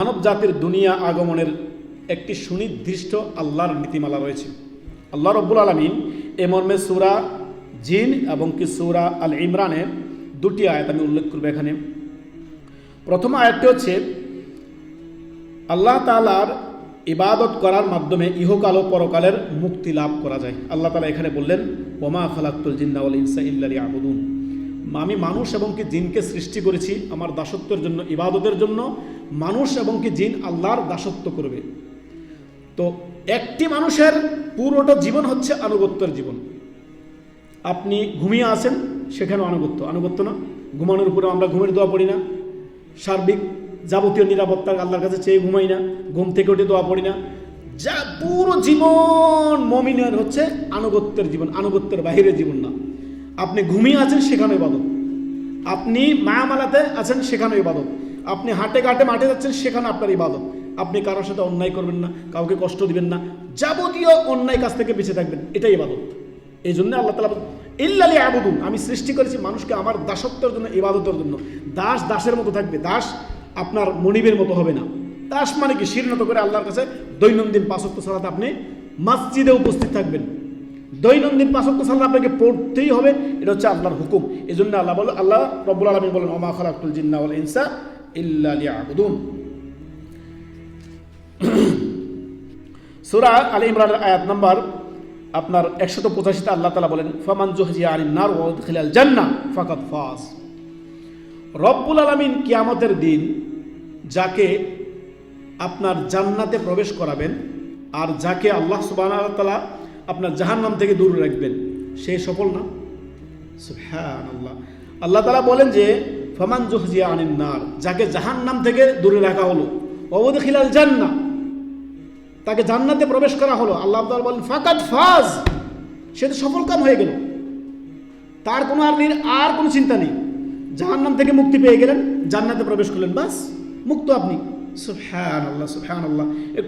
মানব জাতির দুনিয়া আগমনের একটি সুনির্দিষ্ট আল্লাহর নীতিমালা রয়েছে। আল্লাহ রব্বুল আলামিন এ মর্মে সূরা জিন এবং কি সূরা আল ইমরানের দুটি আয়াত আমি উল্লেখ করব এখানে। প্রথম আয়াতটি হচ্ছে আল্লাহ তাআলার ইবাদত করার মাধ্যমে ইহকাল ও পরকালের মুক্তি লাভ করা যায়। আল্লাহ তাআলা এখানে বললেন, ওমা খালাকতুল জিন্না ওয়াল ইনসা ইল্লা লিয়াবুদুন, আমি মানুষ এবং কি জিনকে সৃষ্টি করেছি আমার দাসত্বের জন্য, ইবাদতের জন্য। মানুষ এবং কি জিন আল্লাহর দাসত্ব করবে। তো একটি মানুষের পুরোটা জীবন হচ্ছে আনুগত্যের জীবন। আপনি ঘুমিয়ে আছেন, সেখানে আনুগত্য না। ঘুমানোর উপরে আমরা ঘুমের দোয়া পড়ি না, সার্বিক যাবতীয় নিরাপত্তার আল্লাহর কাছে চেয়ে ঘুমাই না, ঘুম থেকে উঠে দোয়া পড়ি না। যা পুরো জীবন মুমিনের হচ্ছে আনুগত্যের জীবন, আনুগত্যের বাহিরের জীবন না। আপনি ঘুমিয়ে আছেন, সেখানে ইবাদত। আপনি মায়ামালাতে আছেন, সেখানে ইবাদত। আপনি হাটে ঘাটে মাঠে যাচ্ছেন, সেখানে আপনার ইবাদত। আপনি কারোর সাথে অন্যায় করবেন না, কাউকে কষ্ট দিবেন না, যাবতীয় অন্যায় কাজ থেকে বেঁচে থাকবেন, এটাই ইবাদত। এই জন্য আল্লাহ তাআলা ইল্লা লিয়াবুদুন, আমি সৃষ্টি করেছি মানুষকে আমার দাসত্বের জন্য, ইবাদতের জন্য। দাস দাসের মতো থাকবে, দাস আপনার মনিবের মতো হবে না। দাস মানে কি, শিরনত করে আল্লাহর কাছে দৈনন্দিন 5 ওয়াক্ত সালাতে আপনি মসজিদে উপস্থিত থাকবেন। দৈনন্দিন 5 ওয়াক্ত সালাত আপনাকে পড়তেই হবে, এটা হচ্ছে আল্লাহর হুকুম। এই জন্য আল্লাহ রব্বুল আলামিন বলেন, ওমা খালাকতুল জিন্না ওয়াল ইনসা ইল্লা লিয়াবুদুন। সূরা আল ইমরানের আয়াত নাম্বার 185 তে আল্লাহ তাআলা বলেন, ফামান যুহজিয়া আনিন নার ওয়া উদখিলাল জান্নাহ ফাকাদ ফাজ। রব্বুল আলামিন কিয়ামতের দিন যাকে আপনার জান্নাতে প্রবেশ করাবেন আর যাকে আল্লাহ সুবহানাহু ওয়া তাআলা আপনার জাহান্নাম থেকে দূরে রাখবেন, সে সফল না? সুবহানাল্লাহ। আল্লাহ তাআলা বলেন যে ফামান যুহজিয়া আনিন নার, যাকে জাহান্নাম থেকে দূরে রাখা হলো, ওয়া উদখিলাল জান্নাহ, তাকে জান্নাতে প্রবেশ করা হলো, আল্লাহ তাআলা বলেন ফাকাদ ফাজ, সে তো সফল কাম হয়ে গেল। তার কোনো আর কোনো চিন্তা নেই। জাহান্নাম থেকে মুক্তি পেয়ে গেলেন, জান্নাতে প্রবেশ করলেন, বাস মুক্ত আপনি। সুবহানাল্লাহ, সুবহানাল্লাহ। একটু